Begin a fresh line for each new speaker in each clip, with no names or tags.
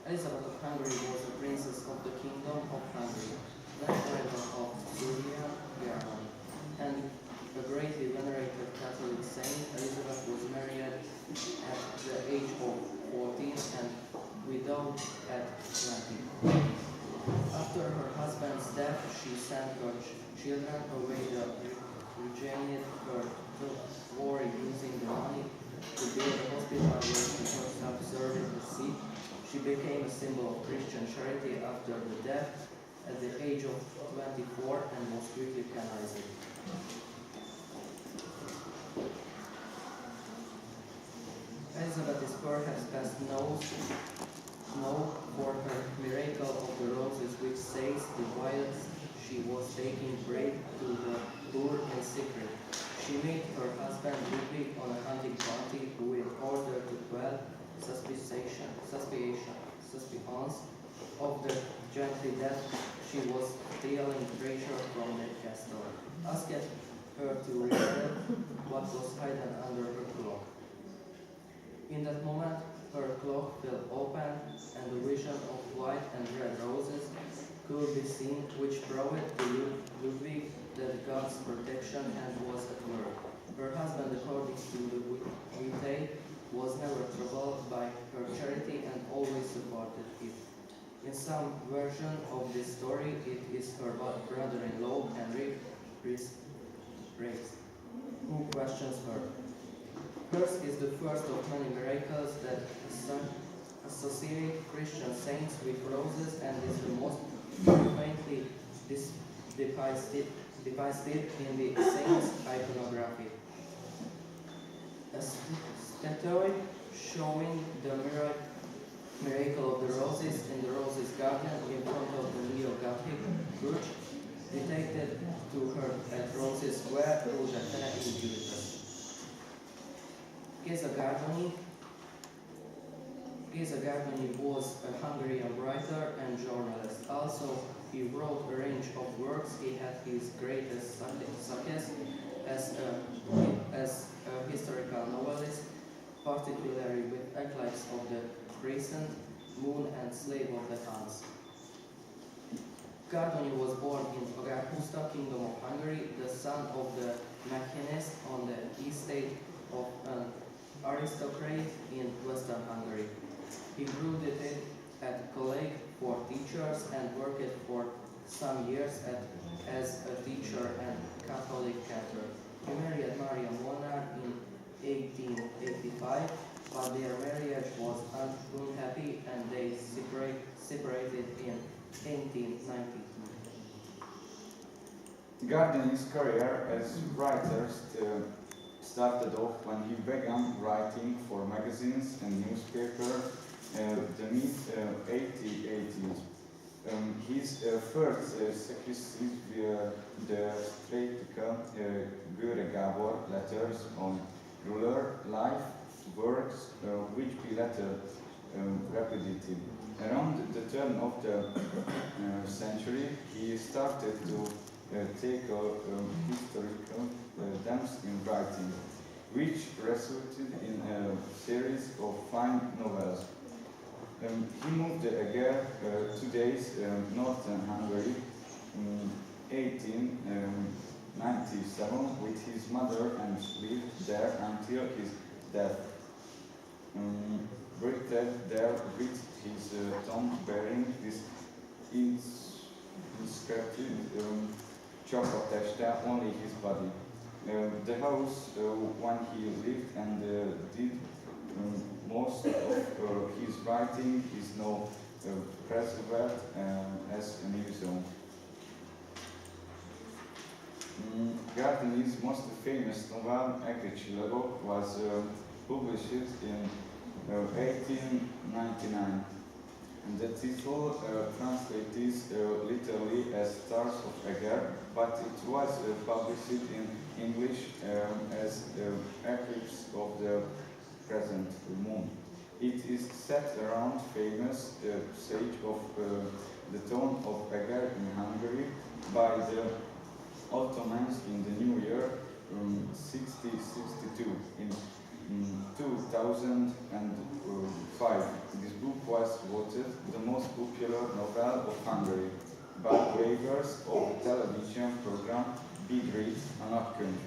Elizabeth of Hungary was a princess of the Kingdom of Hungary, landowner of Syria, Germany, and a greatly venerated Catholic saint. Elizabeth was married at the age of 14 and widowed at 20. After her husband's death, she sent her children away to regain her glory using the money to build a hospital where she herself served the sick. She became a symbol of Christian charity after the death at the age of 24 and was quickly canonized. Elizabeth is perhaps best known for her miracle of the roses, which says the whilst she was taking bread to the poor in secret. She met her husband Ludwig on a hunting party, who, in order to quell suspicions of the gently death she was stealing treasure from the castle, asked her to reveal what was hidden under her cloak. In that moment, her cloak fell open, and a vision of white and red roses could be seen, which proved to Ludwig that God's protection hand was at work. Her husband, according to the tale, was never troubled by her charity and always supported it. In some version of this story, it is her brother-in-law, Henry, who questions her. Hers is the first of many miracles that associate Christian saints with roses and is the most frequently depicted in the saint's iconography. A statue showing the miracle of the roses in the Roses Garden in front of the neo-Gothic church dictated to her at Roses Square, Rózsatele in Budapest. Géza Gardonyi was a Hungarian writer and journalist. Also, he wrote a range of works. He had his greatest success as a historical novelist, particularly with Eclipse of the Crescent, Moon and Slave of the Huns. Gardonyi was born in Agarpuszta, Kingdom of Hungary, the son of the machinist on the estate of an aristocrat in Western Hungary. He graduated at college for teachers and worked for some years as a teacher and Catholic cantor. He married Maria Molnár in 1885, but their marriage was unhappy and they separated in 1892.
Gardonyi's career as writer started off when he began writing for magazines and newspapers the mid-1880s. His first successes were the satirical Göre Gábor letters on ruler life, works which he later repeated. Around the turn of the century, he started to take a historical depth in writing, which resulted in a series of fine novels. He moved to Eger, today's northern Hungary, in 1897 with his mother and lived there until his death. Buried there with his tomb bearing this inscripted Csapateste, only his body. The house when he lived and did most of his writing is now preserved as a museum. Gardonyi's most famous novel, Egri Csillagok, was published in 1899. And the title translated literally as Stars of Eger, but it was published in English as Eclipse of the Present Moon. It is set around famous sage of the town of Eger in Hungary by the Ottomans in the new year 6062. In 2005, this book was voted the most popular novel of Hungary by viewers of the television program Big Read Anakkönyv.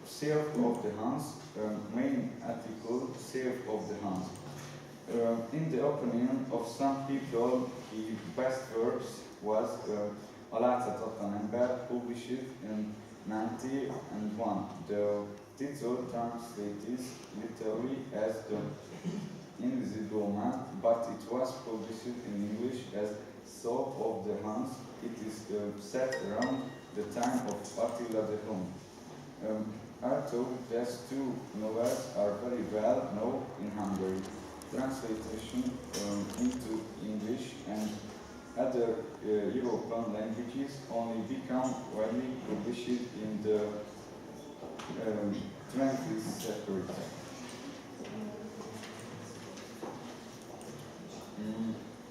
Save of the Hans, main article, Save of the Hans. In the opinion of some people, his best work was A láthatatlan ember, published in 1991. The title translates literally as The Invisible Man, but it was published in English as Soul of the Hans. It is set around the time of Attila the Hun. Although these two novels are very well known in Hungary, translation into English and other European languages only become widely published in the 20th century.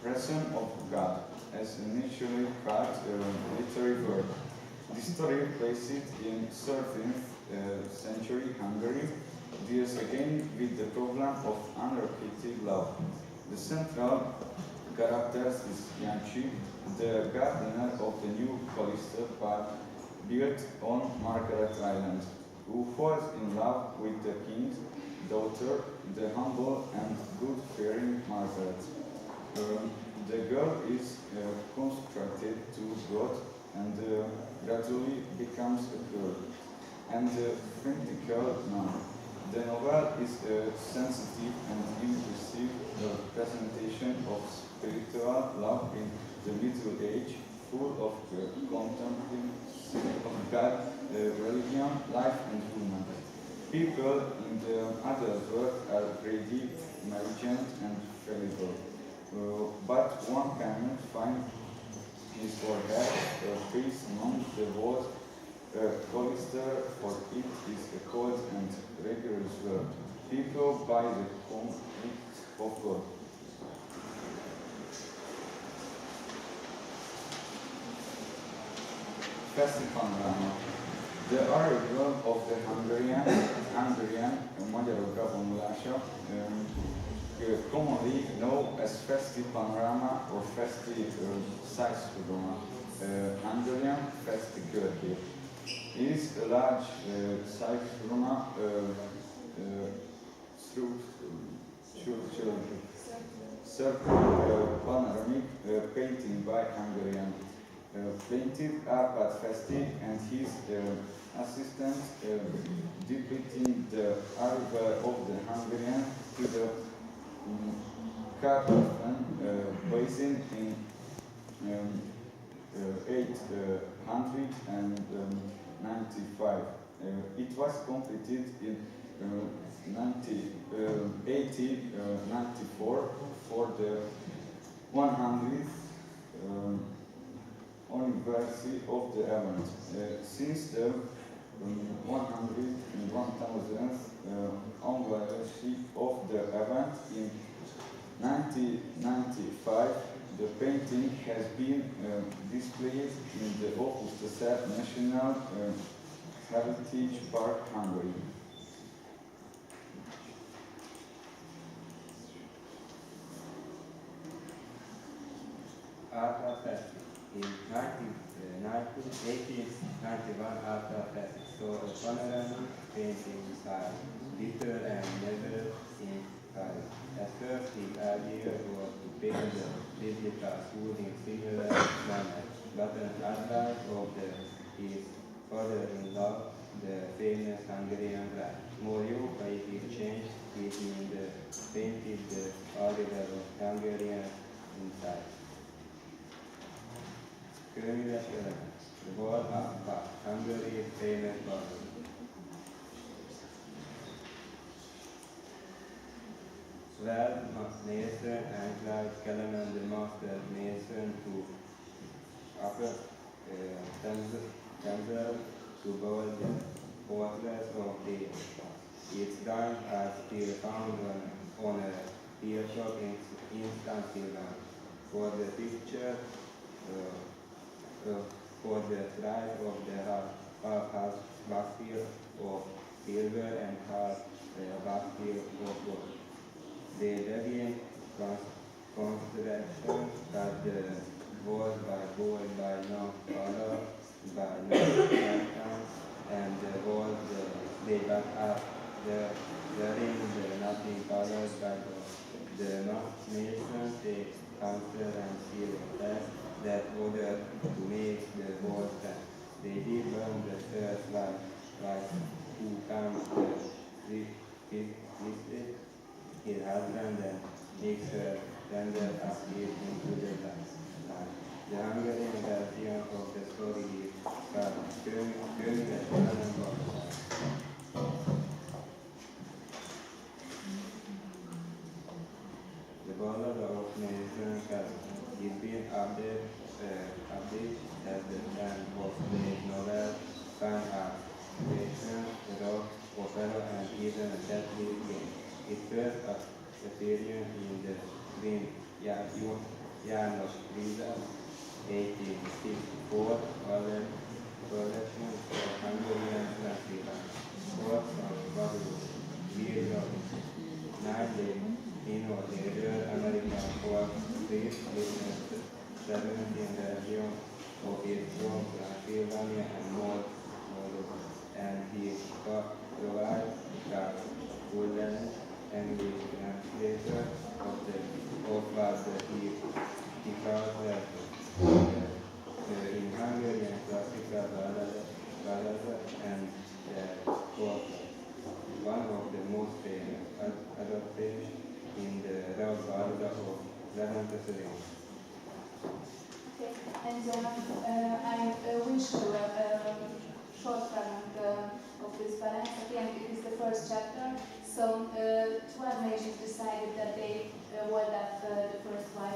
Person of God, as initially called literary word. The story placed in 13th century Hungary deals again with the problem of unrequited love. The central character is Yancsi, the gardener of the new cloister park built on Margaret Island, who falls in love with the king's daughter, the humble and good-fearing Margaret. The girl is consecrated to God and gradually becomes a girl and a fanatical nun. The novel is a sensitive and impressive presentation of spiritual love in the Middle Age, full of contemplation of God, religion, life, and human. People in the other world are greedy, malignant, and fallible. But one cannot find his or her face among the world. Cloister, for it is a cold and rigorous world. People by the conflict of God. Fesztivál. The arrival of the Hungarian magyarok bevonulása, commonly known as Feszti Panorama or Feszti Szájszoroma, Hungarian Feszti Körkép. It is a large Szájszoroma circular panoramic painting by Hungarian painted Árpád Feszti and his assistant depicting the arrival of the Hungarian to the Kárpátfán basin in 895. It was completed in 1894 for the 100th anniversary of the event. Since the 1000th anniversary of the event in 1995, the painting has been displayed in the Augustuszer National Heritage Park, Hungary.
Árpád Feszti. In 1891, Árpád Feszti saw a panoramic painting by Dieter and Nebel in Paris. At first, his idea was to paint the biblical school in similar manner, but an advice of his father-in-law, the famous Hungarian writer, Móriókai, he changed it and painted the arrival of Hungarian inside. Könyves elemek. The word Árpád, Hungary famous ballad. Svärd Mason anklagade Kelemen Master Mason to upper temple to build the fortress of David. Its guns are still found on a hilltop in Stanfield. For the picture, for the tribe of the half-house Bastille of silver and half backfield of gold. The deviant construction that was by gold by no color, by no pattern, and was they back up the ring, the nothing colors by the nations, they counsel and seal that order to make the wall stand. They did burn the church like who comes the listed his husband and makes her render escape into the light. The Hungarian version of the story is Könyves Ellenvalóság. The Ballad of Nathan Kelly is being updated as the time of the novel, fan art, creation, rock, opera, and even a Catholic game. It first appeared in the Green János Friza 1864 collection of Hungarian classical works on Baruch Virga. 9 innovator American folk street witnessed 17 versions of his from Pennsylvania and more, and he provided a full-length English translation of what he called in Hungarian classical ballad and was one of the most famous adaptations in the rock ballad of Levente Szerint.
Okay, and I will show a short fragment of this ballad. Again, it is the first chapter. So 12 nations decided that they hold up the first one.